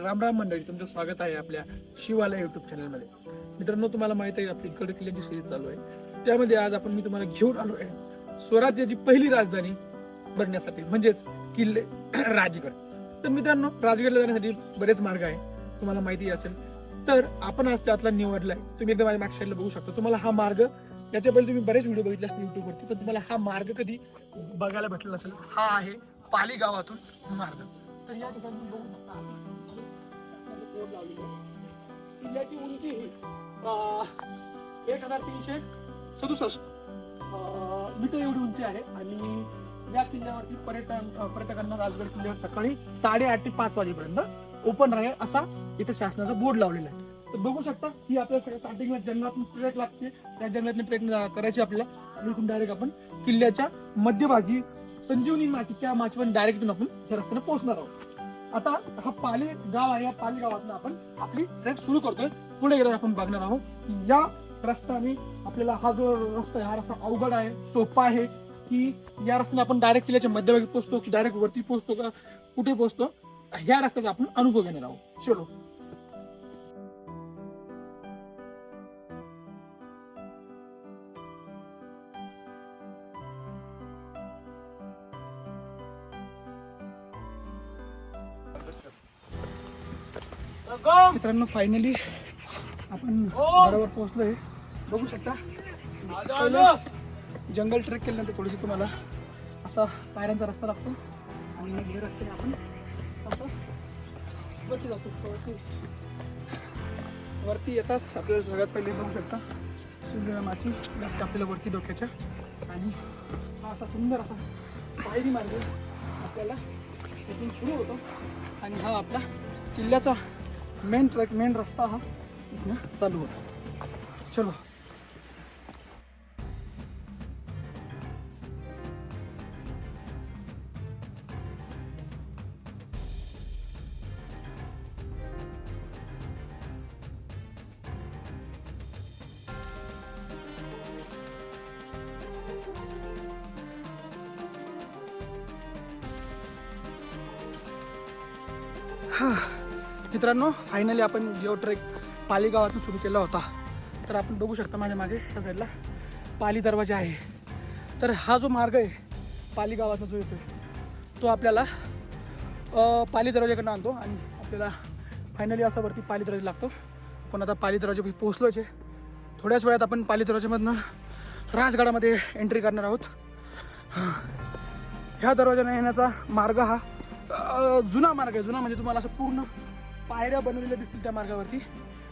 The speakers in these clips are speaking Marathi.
राम राम मंडळी, तुमचं स्वागत आहे आपल्या शिवालय युट्यूब चॅनलमध्ये. मित्रांनो, तुम्हाला माहिती आहे आपली गड किल्ल्याची सिरीज चालू आहे. त्यामध्ये आज मी तुम्हाला घेऊन आलो आहे स्वराज्याची पहिली राजधानी बनण्यासाठी, म्हणजेच किल्ले राजगड. तर मित्रांनो, राजगडला जाण्यासाठी बरेच मार्ग आहे, तुम्हाला माहिती असेल. तर आपण आज त्यातला निवडलाय. तुम्ही एकदा माझ्या मागच्या साईडला बघू शकता. तुम्हाला हा मार्ग, याच्या पहिले तुम्ही बरेच व्हिडिओ बघितले असतील युट्यूबवरती, पण तुम्हाला हा मार्ग कधी बघायला भेटला नसेल. हा आहे पाली गावातून मार्ग. तर या ठिकाणी बघू शकता किल्ल्याची उंची 1367 मीटर एवढी उंची आहे. आणि या किल्ल्यावरती पर्यटकांना राजगड किल्ल्यावर सकाळी 8:30 ते 5 वाजेपर्यंत ओपन राहील असा इथे शासनाचा बोर्ड लावलेला आहे. तर बघू शकता ही आपल्याला सगळ्या स्टार्टिंगला जंगलातून ट्रेक लागते. त्या जंगलातून ट्रेक करायची आपल्याला, आणि इथून डायरेक्ट आपण किल्ल्याच्या मध्यभागी संजीवनी माची, त्या माचीवर डायरेक्ट आपण त्या रस्त्याने पोहोचणार आहोत. आता हा पाली गाव आहे, या पाली गावातून आपण आपली ट्रेक सुरू करतोय. पुढे गेल्यावर आपण बघणार आहोत की या रस्त्याने आपल्याला हा जो रस्ता आहे, हा रस्ता अवघड आहे, सोपा आहे, की या रस्त्याने आपण डायरेक्ट किल्ल्याच्या मध्यभागी पोहोचतो की डायरेक्ट वरती पोहोचतो का कुठे पोहोचतो, ह्या रस्त्याचा आपण अनुभव घेणार आहोत. चलो. मित्रांनो, फायनली आपण बरोबर पोहोचलोय. बघू शकता, जंगल ट्रेक केल्यानंतर थोडीशी तुम्हाला असा पायऱ्यांचा रस्ता लागतो, आणि मग हे रस्त्याने आपण असं वरती जातो. वरती येताच आपल्याला सगळ्यात पहिले बघू शकता सूर्यमाची लागते आपल्याला वरती डोक्याच्या, आणि हा असा सुंदर असा पायरी मार्ग आपल्याला इथून सुरू होतो. आणि हा आपला किल्ल्याचा मेन रस्ता हा इथनं चालू होता. चलो. मित्रांनो, फायनली आपण जो ट्रेक पाली गावातून सुरू केला होता, तर आपण बघू शकता माझ्या मागे त्या साईडला पाली दरवाजा आहे. तर हा जो मार्ग आहे पाली गावातून जो येतो, तो आपल्याला पाली दरवाजाकडनं आणतो, आणि आपल्याला फायनली असा वरती पाली दरवाजा लागतो. पण आता पाली दरवाजा पोहोचलोच आहे. थोड्याच वेळात आपण पाली दरवाजामधनं राजगडामध्ये एंट्री करणार आहोत. ह्या दरवाजाने येण्याचा मार्ग हा जुना मार्ग आहे. जुना म्हणजे तुम्हाला असं पूर्ण पायऱ्या बनवलेल्या दिसतील त्या मार्गावरती,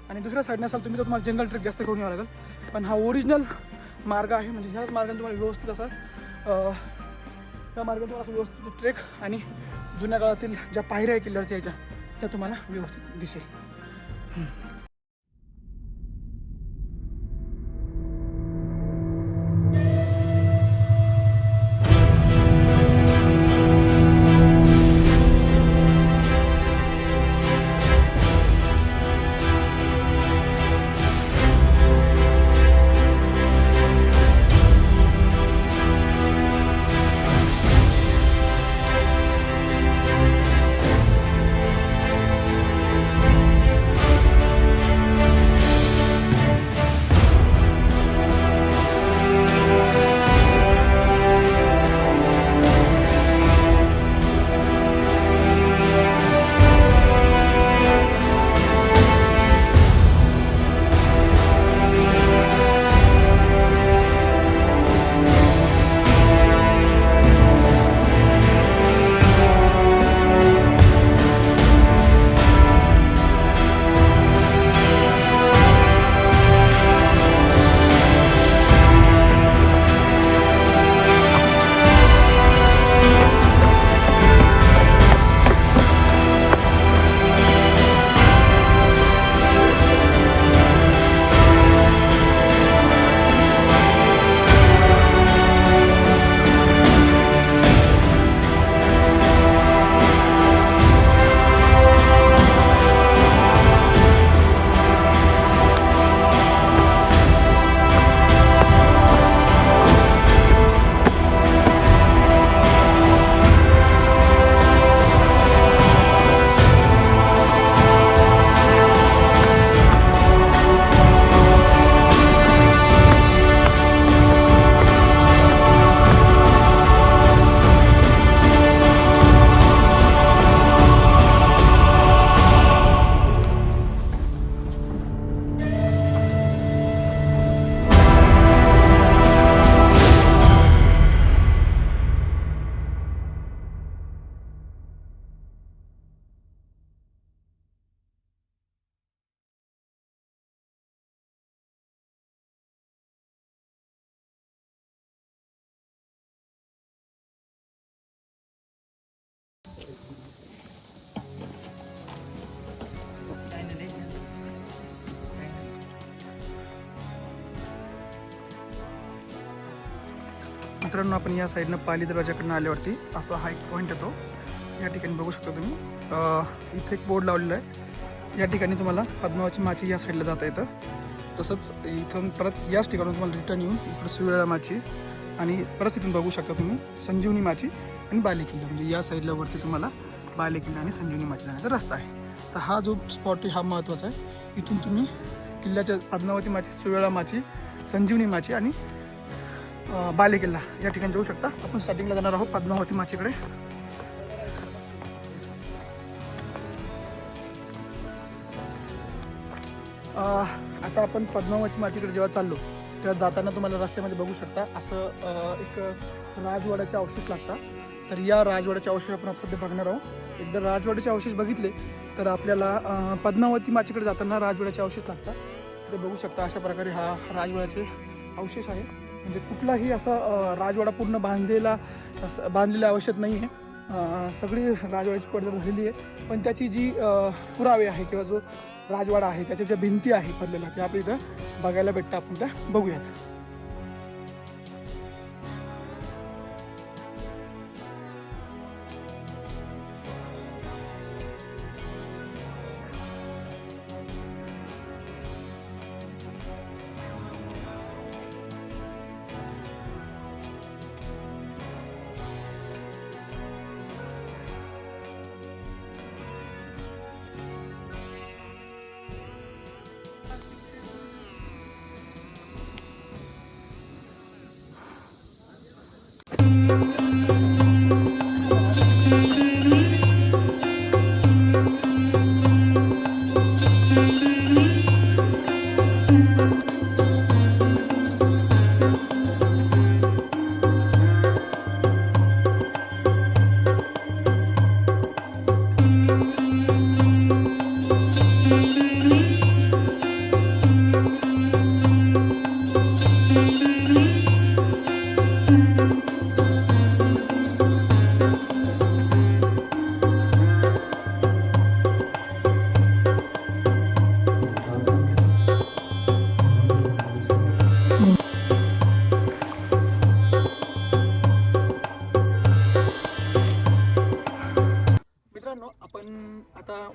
आणि दुसऱ्या साईडने असाल तुम्ही तर तुम्हाला जंगल ट्रेक जास्त करून यावं लागेल. पण हा ओरिजिनल मार्ग आहे, म्हणजे ह्याच मार्गाने तुम्हाला व्यवस्थित असा त्या मार्गाने तुम्हाला असं व्यवस्थित ट्रेक आणि जुन्या काळातील ज्या पायऱ्या आहे किल्ल्यावरच्या याच्या, त्या तुम्हाला व्यवस्थित दिसेल. मित्रांनो, आपण या साईडनं पाली दरवाजाकडनं आल्यावरती असा हा एक पॉईंट येतो. या ठिकाणी बघू शकता तुम्ही. इथे एक बोर्ड लावलेला आहे. या ठिकाणी तुम्हाला पद्मावती माची या साईडला जाता येतं. तसंच इथून परत याच ठिकाणी तुम्हाला रिटर्न येऊन इकडे सुवेळा माची आणि परत इथून बघू शकता तुम्ही संजीवनी माची आणि बालेकिल्ला, म्हणजे या साईडला वरती तुम्हाला बालेकिल्ला आणि संजीवनी माची जाण्याचा रस्ता आहे. तर हा जो स्पॉट आहे हा महत्त्वाचा आहे. इथून तुम्ही किल्ल्याच्या पद्मावती माची, सुवेळा माची, संजीवनी माची आणि बालेकिल्ला या ठिकाणी जाऊ शकता. आपण स्टार्टिंगला जाणार आहोत पद्मावती माचीकडे. आता आपण पद्मावती माचीकडे जेव्हा चाललो तेव्हा जाताना तुम्हाला रस्त्यामध्ये बघू शकता असं एक राजवाड्याचे अवशेष लागतात. तर या राजवाड्याचे अवशेष आपण सध्या बघणार आहोत. एकदा राजवाड्याचे अवशेष बघितले तर आपल्याला पद्मावती माचीकडे जाताना राजवाड्याचे अवशेष लागतात. ते बघू शकता अशा प्रकारे हा राजवाड्याचे अवशेष आहे. म्हणजे कुठलाही असा राजवाडा पूर्ण बांधलेला आवश्यक नाही आहे. सगळी राजवाड्याची पडझड झालेली आहे, पण त्याची जी पुरावे आहे किंवा जो राजवाडा आहे त्याच्या ज्या भिंती आहे पडलेल्या त्या आपल्या इथं बघायला भेटतं. आपण त्या बघूयात.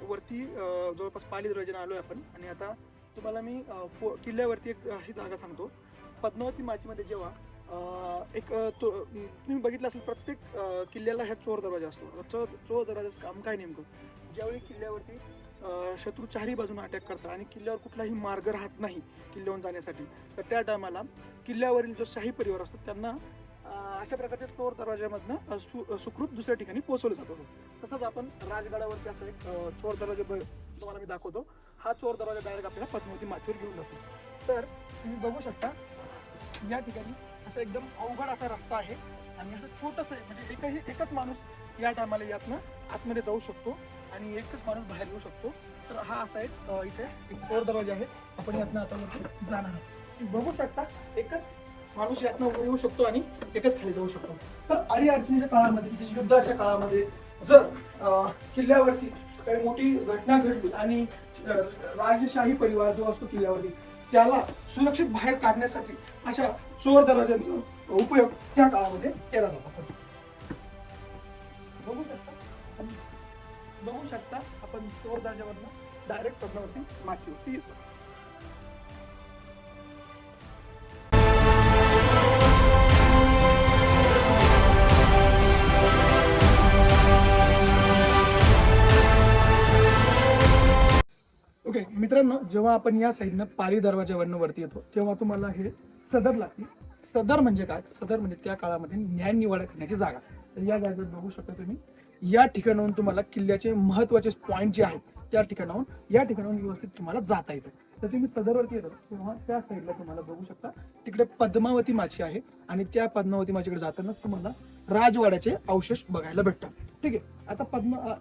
वरती जवळपास पाली दरवाजाने आलोय आपण. आणि आता तुम्हाला मी किल्ल्यावरती एक अशी जागा सांगतो. पद्मावती माचीमध्ये जेव्हा तुम्ही बघितलं असेल प्रत्येक किल्ल्याला ह्या चोर दरवाजा असतो. चोर दरवाजाचं काम काय नेमकं, ज्यावेळी किल्ल्यावरती शत्रू चारही बाजूने अटॅक करतात आणि किल्ल्यावर कुठलाही मार्ग राहत नाही किल्ल्यावरून जाण्यासाठी, तर त्या टायमाला किल्ल्यावरील जो शाही परिवार असतो त्यांना अशा प्रकारच्या चोर दरवाजामधनं सुखरूप दुसऱ्या ठिकाणी पोहोचवलं जात होतं. तसंच आपण राजगडावरती असं एक चोर दरवाजा तुम्हाला मी दाखवतो. हा चोर दरवाजा डायरेक्ट आपल्याला पद्मावती माचीवर घेऊन जातो. तर तुम्ही बघू शकता या ठिकाणी असं एकदम अवघड असा रस्ता आहे आणि असं छोटंसं म्हणजे एकच माणूस या टायमाला यातनं आतमध्ये जाऊ शकतो आणि एकच माणूस बाहेर येऊ शकतो. तर हा असा एक इथे एक चोर दरवाजा आहे. आपण यातनं आता जाणार आहोत. बघू शकता एकच माणूस यातनं येऊ शकतो आणि एकच खाली जाऊ शकतो. तर अडीअडचणीच्या काळामध्ये, युद्धाच्या काळामध्ये जर किल्ल्यावरती काही मोठी घटना घडली आणि राजशाही परिवार जो असतो किल्ल्यावरती त्याला सुरक्षित बाहेर काढण्यासाठी अशा चोर दरवाजांचा उपयोग त्या काळामध्ये केला जात असतो. बघू शकता आपण चोर दरवाजावरनं डायरेक्ट पद्मावती माचीवरती येतो. ओके मित्रांनो, जेव्हा आपण या साईडनं पाली दरवाजावरनं वरती येतो तेव्हा तुम्हाला हे सदर लागते. सदर म्हणजे काय? सदर म्हणजे त्या काळामध्ये न्याय निवाडा करण्याची जागा. तर या जागेवर बघू शकता तुम्ही या ठिकाणाहून तुम्हाला किल्ल्याचे महत्वाचे पॉईंट जे आहेत त्या ठिकाणाहून व्यवस्थित तुम्हाला जाता येतं. तर तुम्ही सदरवरती येतो तेव्हा त्या साईडला तुम्हाला बघू शकता तिकडे पद्मावती माची आहे आणि त्या पद्मावती माचीकडे जातानाच तुम्हाला राजवाड्याचे अवशेष बघायला भेटतात. ठीक आहे. आता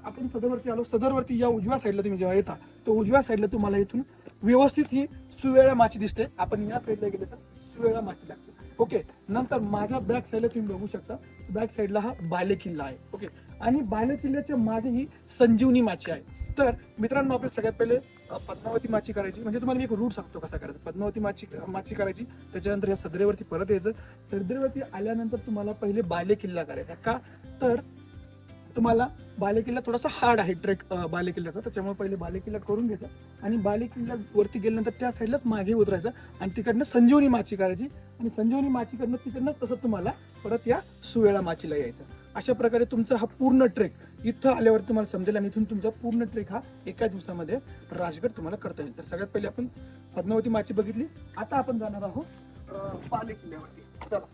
आपण सदरवरती आलो. सदरवरती या उजव्या साईडला तुम्ही जेव्हा येता तर उजव्या साईडला तुम्हाला इथून व्यवस्थित ही सुवेळा माची दिसते. आपण या साईडला गेले तर सुवेळा माची लागते. ओके. नंतर माझ्या बॅक साईडला तुम्ही बघू शकता, बॅक साईडला हा बालेकिल्ला आहे. ओके. आणि बालेकिल्ल्याच्या मागे ही संजीवनी माची आहे. तर मित्रांनो, आपण सगळ्यात पहिले पद्मावती माची करायची. म्हणजे तुम्हाला मी एक रूट सांगतो कसा करायचा. पद्मावती माची करायची, त्याच्यानंतर या सदरेवरती परत यायचं. सदरेवरती आल्यानंतर तुम्हाला पहिले बाले किल्ला करायचा. का तर तुम्हाला बाले किल्ला थोडासा हार्ड आहे ट्रेक बाले किल्ल्याचा, त्याच्यामुळे पहिले बाले किल्ला करून घ्यायचा आणि बाले किल्ला वरती गेल्यानंतर त्या साईडलाच मागे उतरायचं आणि तिकडनं संजीवनी माची करायची आणि संजीवनी माची करणं तिकडनं तसं तुम्हाला परत या सुवेळा माचीला यायचं. अशा प्रकारे तुमचा हा पूर्ण ट्रेक इथं आल्यावर तुम्हाला समजेल आणि इथून तुमचा पूर्ण ट्रेक हा एका दिवसामध्ये राजगड तुम्हाला करता येईल. तर सगळ्यात पहिले आपण पद्मावती माची बघितली. आता आपण जाणार आहोत बाले किल्ल्यावरती. चला.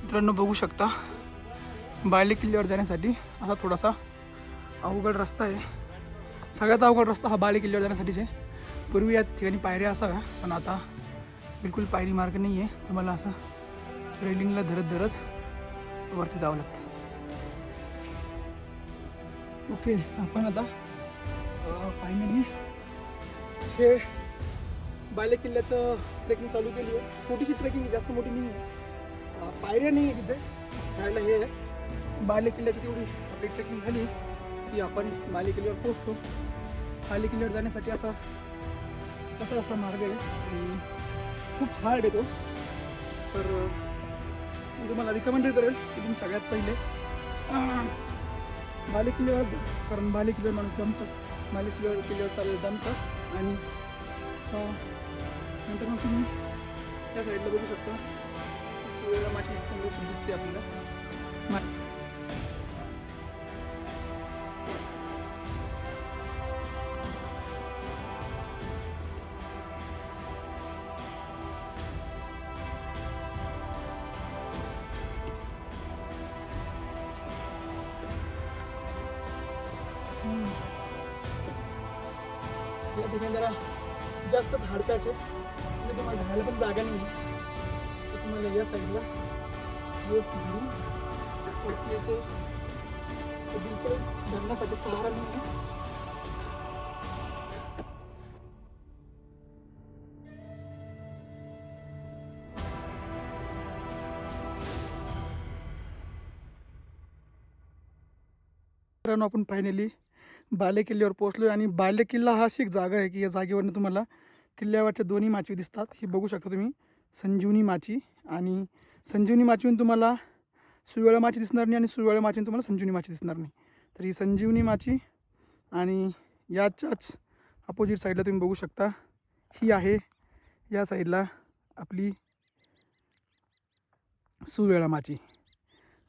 मित्रांनो बघू शकता, बाले किल्ल्यावर जाण्यासाठी असा थोडासा अवघड रस्ता आहे. सगळ्यात अवघड रस्ता हा बाले किल्ल्यावर जाण्यासाठीच आहे. पूर्वी या ठिकाणी पायऱ्या असाव्या, पण आता बिलकुल पायरी मार्ग नाही आहे. तुम्हाला असं रेलिंगला धरत धरत वरती जावं लागतं. ओके, आपण आता फायनली हे बाले किल्ल्याचं ट्रेकिंग चालू केली आहे. छोटीशी ट्रेकिंग, जास्त मोठी नाही आहे. पायऱ्या नाही आहे तिथे राहायला. हे बाले किल्ल्याची तेवढी आपली ट्रेकिंग झाली की आपण बाले किल्ल्यावर पोहोचतो. बाले किल्ल्यावर जाण्यासाठी असा मार्ग आहे आणि खूप हार्ड येतो. तर मी तुम्हाला रिकमेंडेड करेल की तुम्ही सगळ्यात पहिले बाले किल्ल्यावर जा, कारण बाले किल्ल्यावर माणूस दमतात. बाले किल्ल्यावर चालेल दमतात आणि नंतर मग तुम्ही त्या साईडला बघू शकता सुवेळा माची दिसते आपल्याला. या ठिकाणी जरा जास्तच हाडपॅच आहे, तुम्हाला राहायला पण जागा नाही आहे. तुम्हाला या साईडला बिलकुल धरण्यासाठी सहारा नाही. आपण फायनली बाले किल्ल्यावर पोहोचलो आणि बाले किल्ला हा अशी एक जागा आहे की या जागेवरनं तुम्हाला किल्ल्यावरच्या दोन्ही माची दिसतात. ही बघू शकता तुम्ही, संजीवनी माची. आणि संजीवनी माचीहून तुम्हाला सुवेळा माची दिसणार नाही आणि सुवेळा माचीहून तुम्हाला संजीवनी माची दिसणार नाही. तर ही संजीवनी माची आणि याच्याच अपोजिट साईडला तुम्ही बघू शकता ही आहे या साईडला आपली सुवेळा माची.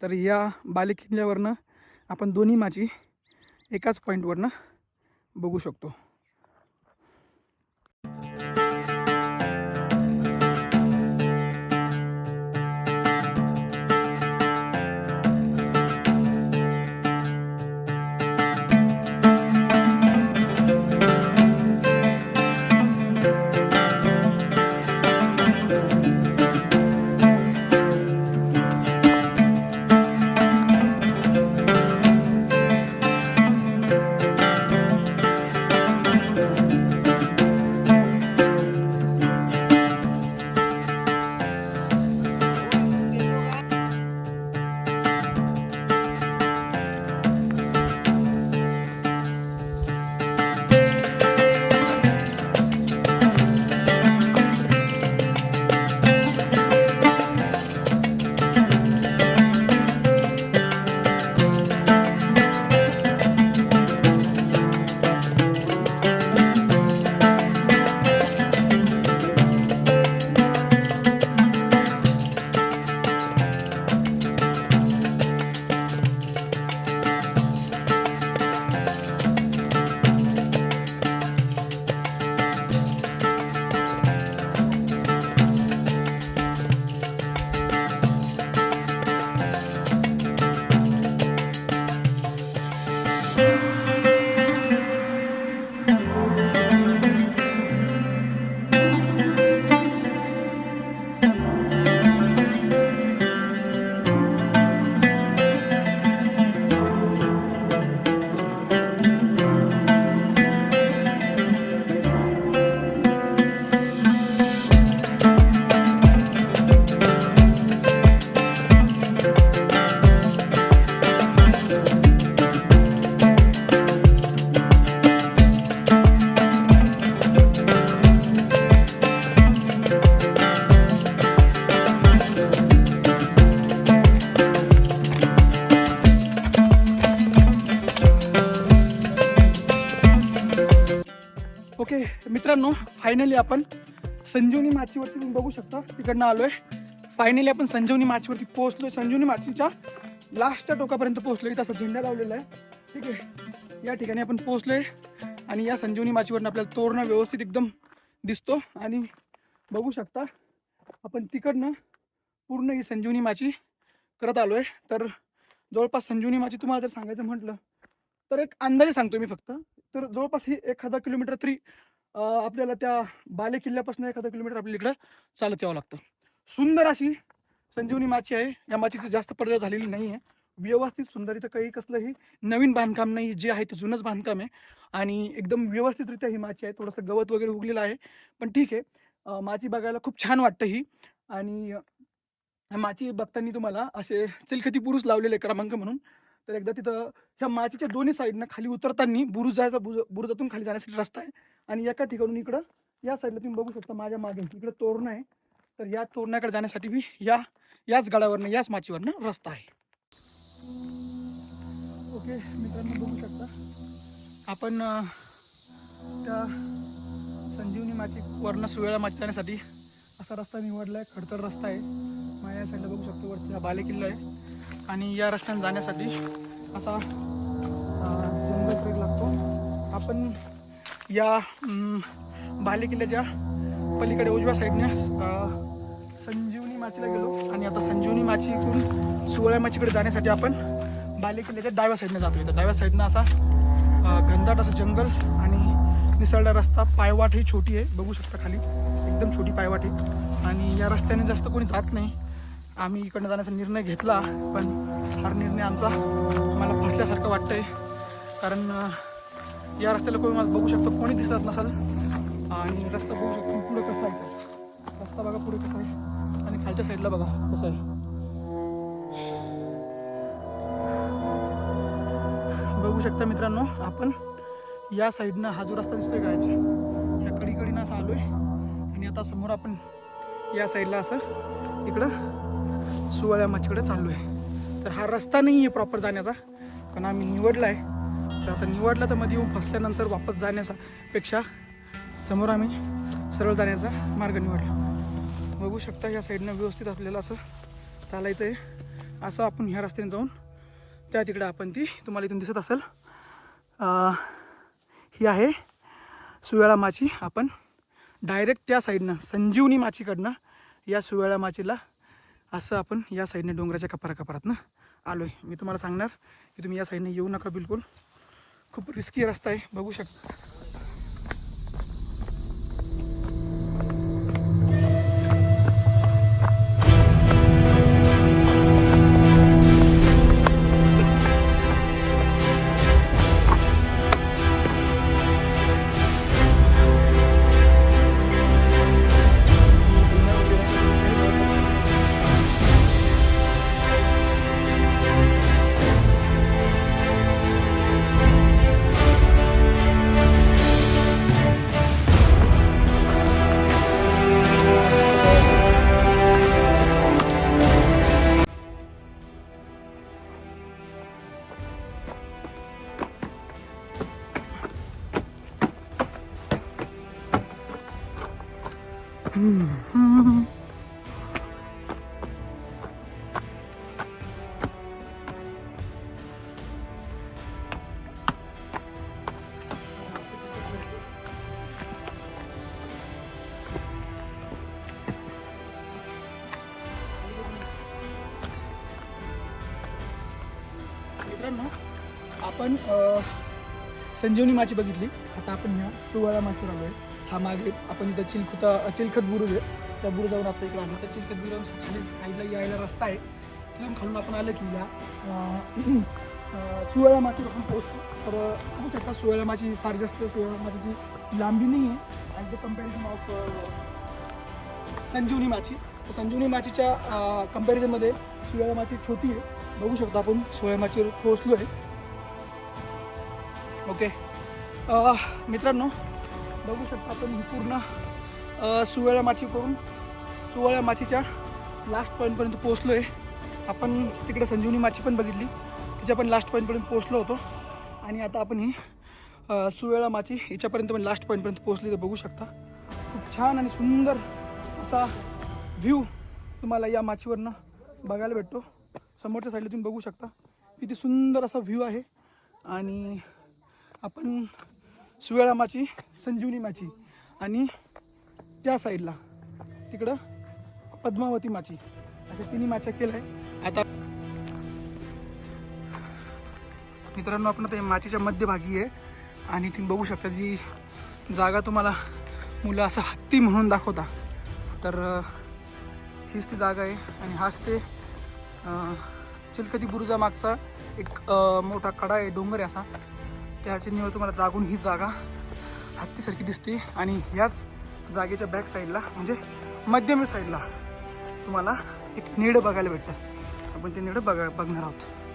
तर या बाले किल्ल्यावरनं आपण दोन्ही माची एकाच पॉईंटवरनं बघू शकतो. मित्रांनो फायनली आपण संजीवनी माचीवरती तुम्ही बघू शकता तिकडनं आलोय. फायनली आपण संजीवनी माचीवरती पोहोचलोय. संजीवनी माचीच्या लास्टच्या टोकापर्यंत पोहोचलोय. इथं असं झेंडा लावलेला आहे. ठीक आहे, या ठिकाणी आपण पोहोचलोय आणि या संजीवनी माचीवरनं आपल्याला तोरणं व्यवस्थित एकदम दिसतो. आणि बघू शकता आपण तिकडनं पूर्ण ही संजीवनी माची करत आलोय. तर जवळपास संजीवनी माची तुम्हाला जर सांगायचं म्हटलं तर एक अंदाजे सांगतो मी फक्त, तर जवळपास ही 1000 किलोमीटर तरी आपल्याला त्या बाले किल्ल्यापासून 1000 किलोमीटर आपल्या इकडं चालत यावं लागतं. सुंदर अशी संजीवनी माची आहे. या माचीची जास्त पडझड झालेली नाही आहे. व्यवस्थित सुंदर, इथं काही कसलंही नवीन बांधकाम नाही, जे आहे ते जुनंच बांधकाम आहे. आणि एकदम व्यवस्थितरित्या ही माची आहे. थोडंसं गवत वगैरे उगलेलं आहे पण ठीक आहे. माची बघायला खूप छान वाटतं ही. आणि माची बघताना तुम्हाला असे चिलखती बुरुज लावलेले क्रमांक म्हणून. तर एकदा तिथं ह्या माचीच्या दोन्ही साईडनं खाली उतरताना बुरुजातून खाली जाण्यासाठी रस्ता आहे. आणि एका ठिकाणून इकडं या साईडला तुम्ही बघू शकता माझ्या मागे इकडं तोरणं आहे. तर या तोरणाकडे जाण्यासाठी बी याच गडावरनं याच माचीवरनं रस्ता आहे. ओके मित्रांनो, बघू शकता आपण त्या संजीवनी माची वरनं सुवेळा माची जाण्यासाठी असा रस्ता निवडला आहे. खडतर रस्ता आहे. माझ्या साईडला बघू शकतो वरती हा बाले किल्ला आहे. आणि या रस्त्याने जाण्यासाठी असा जंगल ट्रेक लागतो. आपण या बाले किल्ल्याच्या पलीकडे उजव्या साईडने संजीवनी माचीला गेलो. आणि आता संजीवनी माचीकडून सुवळ्या माचीकडे जाण्यासाठी आपण बाले किल्ल्याच्या डाव्या साईडने जातो. इथं डाव्या साईडनं असा घनदाट असं जंगल आणि निसरडा रस्ता. पायवाट ही छोटी आहे, बघू शकता खाली एकदम छोटी पायवाट आहे. आणि या रस्त्याने जास्त कोणी जात नाही. आम्ही इकडनं जाण्याचा निर्णय घेतला पण हा निर्णय आमचा मला फसल्यासारखं वाटतंय. कारण या रस्त्याला कोणी मला बघू शकतो कोणी दिसत नसेल. आणि रस्ता बघू शकतो पुढे कसा आहे. रस्ता बघा पुढे कसा आहे आणि खालच्या साईडला बघा कसं आहे. बघू शकता मित्रांनो, आपण या साईडनं हा जो रस्ता दिसतोय गायचा ह्या कडीकडीनं असं आलोय. आणि आता समोर आपण या साईडला असं इकडं सुवळ्या माचीकडे चाललो आहे. तर हा रस्ता नाही आहे प्रॉपर जाण्याचा, पण आम्ही निवडला आहे. तर आता निवडला तर मध्ये येऊन फसल्यानंतर वापस जाण्याचा पेक्षा समोर आम्ही सरळ जाण्याचा मार्ग निवडला. बघू शकता या साईडनं व्यवस्थित आपल्याला असं चालायचं आहे. असं आपण ह्या रस्त्याने जाऊन त्या तिकडे आपण ती तुम्हाला इथून दिसत असेल ही आहे सुवेळा माची. आपण डायरेक्ट त्या साईडनं संजीवनी माचीकडनं या सुवेळा माचीला असं आपण या साईडने डोंगराच्या कपारातनं आलो आहे. मी तुम्हाला सांगणार की तुम्ही या साईडने येऊ नका बिलकुल. खूप रिस्की रस्ता आहे, बघू शकता. मित्रांनो, आपण संजीवनी माची बघितली. आता आपण ह्या सुवळा माचीवर आलो आहे. हा मागे आपण इथं चिलखत बुरुज आहे, त्या बुरुजावर आता इकडे आलो. त्या चिलखत बुरुजावर खाली साईडला यायला रस्ता आहे. तिथून खालून आपण आलं की या सुवळा माचीवर आपण पोहोचतो. तर बघू शकता सुवळा माची फार जास्त सुवळा माचीची लांबी नाही आहे. आणि द कम्पॅरिझन ऑफ संजीवनी माची, तर संजीवनी माचीच्या कम्पॅरिझनमध्ये सुवळा माची छोटी आहे. बघू शकतो आपण सुवळा माचीवर पोहोचलो आहे. ओके मित्रांनो, बघू शकता आपण ही पूर्ण सुवळा माची करून सुवळा माचीच्या लास्ट पॉईंटपर्यंत पोहोचलो आहे. आपण तिकडे संजीवनी माची पण बघितली, तिच्या पण लास्ट पॉईंटपर्यंत पोहोचलो होतो. आणि आता आपण ही सुवेळा माची याच्यापर्यंत पण लास्ट पॉईंटपर्यंत पोहोचली तर बघू शकता. खूप छान आणि सुंदर असा व्ह्यू तुम्हाला या माचीवरनं बघायला भेटतो. समोरच्या साईडला तुम्ही बघू शकता किती सुंदर असा व्ह्यू आहे. आणि आपण सुवेळा माची, संजीवनी माची आणि त्या साईडला तिकडं पद्मावती माची अशा तिन्ही माच्या केल्या आहे. आता मित्रांनो आपण आता माचीच्या मध्यभागी आहे आणि तुम्ही बघू शकता जी जागा तुम्हाला मुलं असं हत्ती म्हणून दाखवता तर हीच ती जागा आहे. आणि हाच ते चिलखती बुरुजा मागचा एक मोठा कडा आहे, डोंगर आहे असा. त्याची निवड तुम्हाला जागून ही जागा हत्तीसारखी दिसते. आणि ह्याच जागेच्या बॅक साईडला म्हणजे मध्यम साईडला तुम्हाला एक नेडं बघायला भेटतं. आपण ते नेडं बघणार आहोत.